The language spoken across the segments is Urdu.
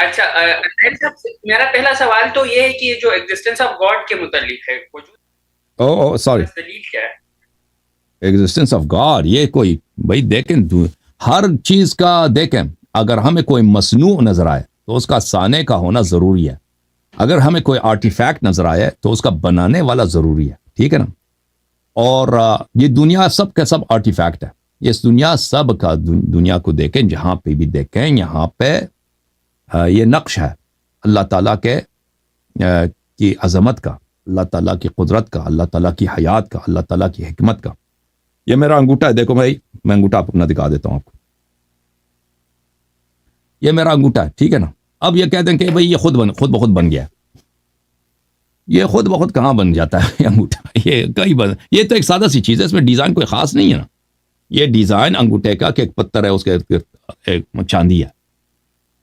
اچھا طاہر صاحب، میرا پہلا سوال تو یہ ہے کہ یہ جو ایگزسٹنس آف گاڈ کے متعلق ہے، وجود سوری، دلیل کیا ہے؟ ایگزسٹنس آف گاڈ، یہ کوئی بھائی دیکھیں ہر چیز کا دیکھیں، اگر ہمیں کوئی مصنوع نظر آئے تو اس کا صانع کا ہونا ضروری ہے. اگر ہمیں کوئی آرٹیفیکٹ نظر آئے تو اس کا بنانے والا ضروری ہے. ٹھیک ہے نا؟ اور یہ دنیا سب کا سب آرٹیفیکٹ ہے. اس دنیا سب کا دنیا کو دیکھیں، جہاں پہ بھی دیکھیں، یہاں پہ یہ نقش ہے اللہ تعالیٰ کے کی عظمت کا، اللہ تعالیٰ کی قدرت کا، اللہ تعالیٰ کی حیات کا، اللہ تعالیٰ کی حکمت کا. یہ میرا انگوٹھا ہے، دیکھو بھائی، میں انگوٹھا اپنا دکھا دیتا ہوں آپ کو. یہ میرا انگوٹھا ہے، ٹھیک ہے نا؟ اب یہ کہتے ہیں کہ بھائی یہ خود بخود بن گیا. یہ خود بخود کہاں بن جاتا ہے یہ انگوٹھا؟ یہ تو ایک سادہ سی چیز ہے، اس میں ڈیزائن کوئی خاص نہیں ہے نا. یہ ڈیزائن انگوٹھے کا کہ ایک پتھر ہے، اس کے ایک چاندی ہے.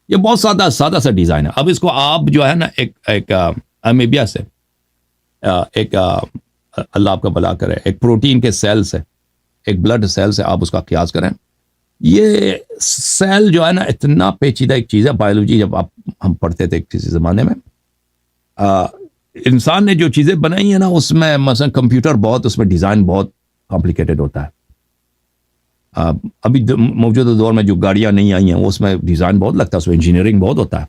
یہ بہت سادہ سا ڈیزائن ہے. اب اس کو آپ جو ہے نا ایک امیبیا سے، ایک اللہ آپ کا بھلا کرے، ایک پروٹین کے سیل سے، ایک بلڈ سیل سے آپ اس کا قیاس کریں. یہ سیل جو ہے نا اتنا پیچیدہ ایک چیز ہے. بایولوجی جب ہم پڑھتے تھے کسی زمانے میں، انسان نے جو چیزیں بنائی ہیں نا، اس میں مثلا کمپیوٹر بہت، اس میں ڈیزائن بہت کمپلیکیٹڈ ہوتا ہے. ابھی موجودہ دور میں جو گاڑیاں نہیں آئی ہیں اس میں ڈیزائن بہت لگتا ہے، اس میں انجینئرنگ بہت ہوتا ہے.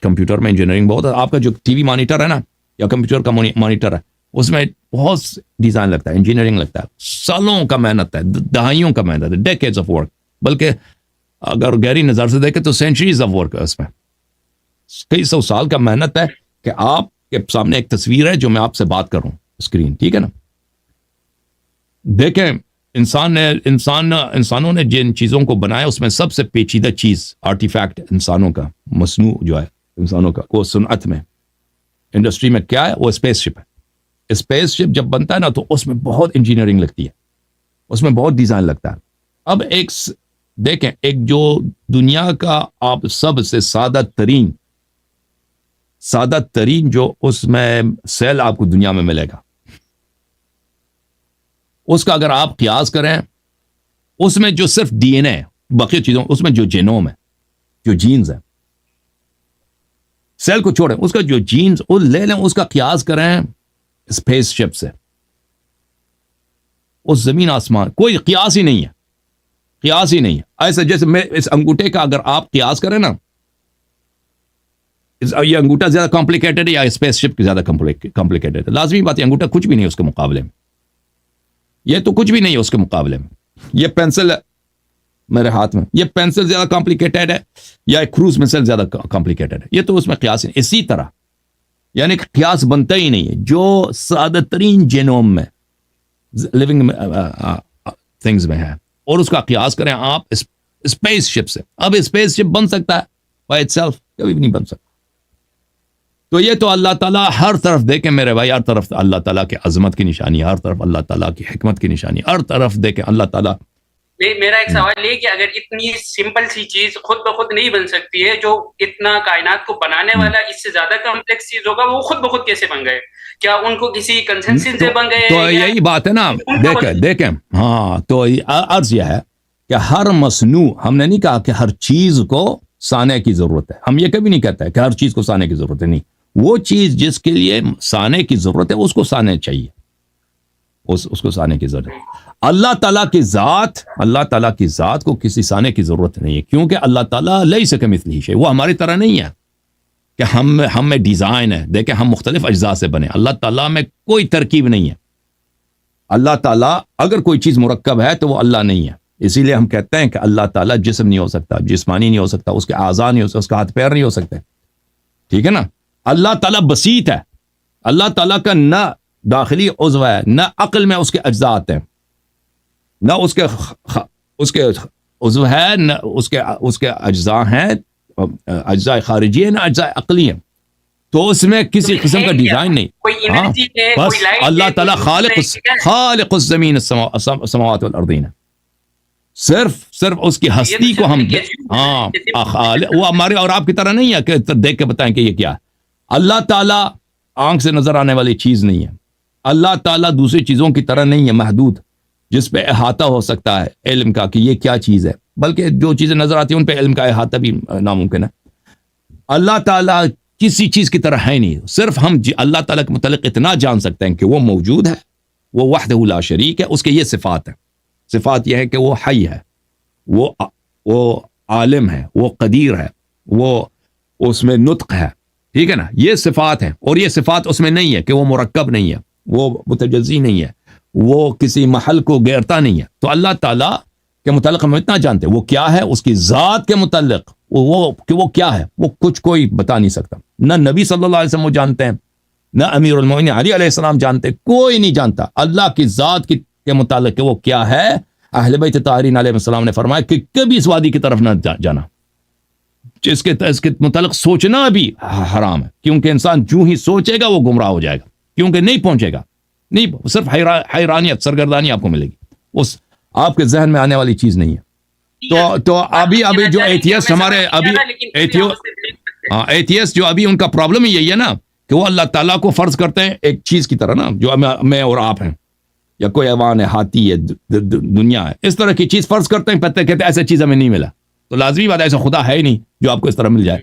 کمپیوٹر میں انجینئرنگ بہت ہے. آپ کا جو ٹی وی مانیٹر ہے نا، یا کمپیوٹر کا مانیٹر ہے، اس میں بہت ڈیزائن لگتا ہے، انجینئرنگ لگتا ہے. سالوں کا محنت ہے، دہائیوں کا محنت ہے، ڈیکیڈز آف ورک. بلکہ اگر گہری نظر سے دیکھیں تو سینچریز آف ورک ہے. اس میں کئی سو سال کا محنت ہے کہ آپ کے سامنے ایک تصویر ہے جو میں آپ سے بات کر رہا ہوں، اسکرین. ٹھیک ہے نا؟ دیکھیں، انسانوں نے جن چیزوں کو بنایا اس میں سب سے پیچیدہ چیز، آرٹیفیکٹ انسانوں کا، مصنوع جو ہے انسانوں کا، وہ صنعت میں، انڈسٹری میں کیا ہے؟ وہ اسپیس شپ ہے. اسپیس شپ جب بنتا ہے نا تو اس میں بہت انجینئرنگ لگتی ہے، اس میں بہت ڈیزائن لگتا ہے. اب دیکھیں، ایک جو دنیا کا آپ سب سے سادہ ترین جو اس میں سیل آپ کو دنیا میں ملے گا، اس کا اگر آپ قیاس کریں، اس میں جو صرف ڈی این اے، باقی چیزوں اس میں جو جینوم ہے، جو جینز ہے، سیل کو چھوڑیں، اس کا جو جینز وہ لے لیں، اس کا قیاس کریں اسپیس شپ سے. اس زمین آسمان کوئی قیاس ہی نہیں ہے، قیاس ہی نہیں ہے. ایسا جیسے میں اس انگوٹھے کا اگر آپ قیاس کریں نا، یہ انگوٹھا زیادہ کمپلیکیٹڈ ہے یا اسپیس شپ کی زیادہ کمپلیکیٹڈ ہے؟ لازمی بات ہے، انگوٹھا کچھ بھی نہیں اس کے مقابلے میں. یہ تو کچھ بھی نہیں ہے اس کے مقابلے میں. یہ پینسل ہے میرے ہاتھ میں، یہ پینسل زیادہ کمپلیکیٹڈ ہے یا ایک کروز مسل زیادہ کمپلیکیٹڈ ہے؟ یہ تو اس میں قیاس نہیں. اسی طرح یعنی کہ قیاس بنتا ہی نہیں ہے. جو سادہ ترین جینوم میں، لیونگ تھنگز میں ہے، اور اس کا قیاس کریں آپ اسپیس شپ سے. اب اسپیس شپ بن سکتا ہے بائی اٹ سیلف؟ کبھی بھی نہیں بن سکتا. تو یہ تو اللہ تعالیٰ ہر طرف دیکھیں میرے بھائی، ہر طرف اللہ تعالیٰ کی عظمت کی نشانی، ہر طرف اللہ تعالیٰ کی حکمت کی نشانی، ہر طرف دیکھیں اللہ تعالیٰ. میرا ایک سوال یہ کہ اگر اتنی سمپل سی چیز خود بخود نہیں بن سکتی ہے، جو اتنا کائنات کو بنانے والا اس سے زیادہ کمپلیکس چیز ہوگا، وہ خود بخود کیسے بن گئے؟ کیا ان کو کسی کنسنسس سے بن گئے؟ تو یہی بات ہے نا، دیکھیں ہاں، تو عرض یہ ہے کہ ہر مصنوع، ہم نے نہیں کہا کہ ہر چیز کو صانع کی ضرورت ہے. ہم یہ کبھی نہیں کہتے کہ ہر چیز کو صانع کی ضرورت ہے. نہیں، وہ چیز جس کے لیے صانع کی ضرورت ہے اس کو صانع چاہیے، اس کو صانع کی ضرورت ہے. اللہ تعالیٰ کی ذات کو کسی صانع کی ضرورت نہیں ہے، کیونکہ اللہ تعالیٰ لیس کمثلہ شیء، وہ ہماری طرح نہیں ہے کہ ہم میں ڈیزائن ہے. دیکھیں، ہم مختلف اجزاء سے بنے. اللہ تعالیٰ میں کوئی ترکیب نہیں ہے. اللہ تعالیٰ اگر کوئی چیز مرکب ہے تو وہ اللہ نہیں ہے. اسی لیے ہم کہتے ہیں کہ اللہ تعالیٰ جسم نہیں ہو سکتا، جسمانی نہیں ہو سکتا، اس کے اعضاء نہیں ہو سکتا، اس کا ہاتھ پیر نہیں ہو سکتے. ٹھیک ہے نا؟ اللہ تعالیٰ بسیط ہے. اللہ تعالیٰ کا نہ داخلی عضو ہے، نہ عقل میں اس کے اجزاء آتے ہیں، نہ اس کے عضو ہے، نہ اس کے اجزاء ہیں، اجزاء خارجی ہیں، نہ اجزاء عقلی ہیں. تو اس میں کسی قسم کا ڈیزائن نہیں. ہاں، بس اللہ تعالیٰ خالق الزمین السماوات والارضین. صرف اس کی ہستی کو ہم، ہاں، وہ ہمارے اور آپ کی طرح نہیں ہے کہ دیکھ کے بتائیں کہ یہ کیا ہے. اللہ تعالیٰ آنکھ سے نظر آنے والی چیز نہیں ہے. اللہ تعالیٰ دوسری چیزوں کی طرح نہیں ہے محدود، جس پہ احاطہ ہو سکتا ہے علم کا کہ یہ کیا چیز ہے. بلکہ جو چیزیں نظر آتی ہیں ان پہ علم کا احاطہ بھی ناممکن ہے. اللہ تعالیٰ کسی چیز کی طرح ہے نہیں. صرف ہم اللہ تعالیٰ کے متعلق اتنا جان سکتے ہیں کہ وہ موجود ہے, وہ وحدہ لا شریک ہے, اس کے یہ صفات ہیں. صفات یہ ہے کہ وہ حی ہے, وہ عالم ہے, وہ قدیر ہے, وہ اس میں نطق ہے, ٹھیک ہے نا, یہ صفات ہیں. اور یہ صفات اس میں نہیں ہے کہ وہ مرکب نہیں ہے, وہ متجزی نہیں ہے, وہ کسی محل کو گھیرتا نہیں ہے. تو اللہ تعالیٰ کے متعلق ہم اتنا جانتے ہیں, وہ کیا ہے, اس کی ذات کے متعلق وہ کیا ہے, وہ کچھ کوئی بتا نہیں سکتا. نہ نبی صلی اللہ علیہ وسلم وہ جانتے ہیں, نہ امیر المومنین علی علیہ السلام جانتے, کوئی نہیں جانتا اللہ کی ذات کے متعلق کہ وہ کیا ہے. اہل بیت طاہرین علیہ السلام نے فرمایا کہ کبھی اس وادی کی طرف نہ جانا, اس کے متعلق سوچنا بھی حرام ہے, کیونکہ انسان جو ہی سوچے گا وہ گمراہ ہو جائے گا, کیونکہ نہیں پہنچے گا, نہیں, صرف حیرانیت, سرگردانی آپ کو ملے گی, اس آپ کے ذہن میں آنے والی چیز نہیں ہے. تو ابھی جو ایتھیسٹ ہمارے ایتھیسٹ جو ابھی ان کا پرابلم یہی ہے نا کہ وہ اللہ تعالیٰ کو فرض کرتے ہیں ایک چیز کی طرح نا, جو میں اور آپ ہیں, یا کوئی حیوان ہے, ہاتھی ہے, دنیا ہے, اس طرح کی چیز فرض کرتے ہیں, کہتے ہیں ایسا چیز ہمیں نہیں ملا. تو لازمی بات ہے ایسا خدا ہے ہی نہیں جو آپ کو اس طرح مل جائے.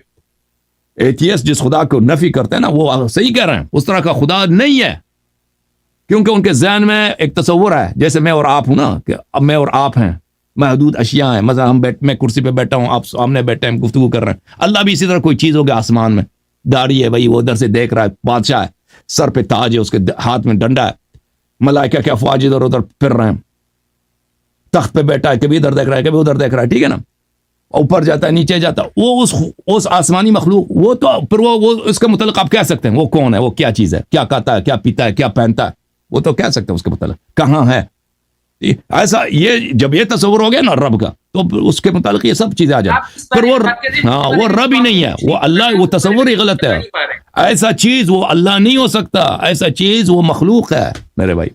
ایتھیسٹ جس خدا کو نفی کرتے ہیں نا وہ صحیح کہہ رہے ہیں, اس طرح کا خدا نہیں ہے, کیونکہ ان کے ذہن میں ایک تصور ہے جیسے میں اور آپ ہوں نا, کہ اب میں اور آپ ہیں, محدود اشیاء ہیں, مثلا میں کرسی پہ بیٹھا ہوں, آپ سامنے بیٹھے ہیں, گفتگو کر رہے ہیں. اللہ بھی اسی طرح کوئی چیز ہوگی آسمان میں, داڑھی ہے بھائی, وہ ادھر سے دیکھ رہا ہے, بادشاہ ہے, سر پہ تاج ہے, اس کے ہاتھ میں ڈنڈا ہے, ملائکہ کے افواج ادھر ادھر پھر رہے ہیں, تخت پہ بیٹھا ہے, کبھی ادھر دیکھ رہا ہے, کبھی ادھر دیکھ رہا ہے, ٹھیک ہے نا, اوپر جاتا ہے, نیچے جاتا ہے. وہ اس آسمانی مخلوق, وہ تو پھر وہ اس کے متعلق آپ کہہ سکتے ہیں وہ کون ہے, وہ کیا چیز ہے, کیا کھاتا ہے, کیا پیتا ہے, کیا پہنتا ہے, وہ تو کہہ سکتے ہیں اس کے متعلق کہاں ہے. ایسا یہ جب یہ تصور ہو گیا نا رب کا, تو اس کے متعلق یہ سب چیزیں آ جائیں. پھر وہ رب ہی نہیں ہے, وہ اللہ, وہ تصور ہی غلط ہے. ایسا چیز وہ اللہ نہیں ہو سکتا, ایسا چیز وہ مخلوق ہے میرے بھائی.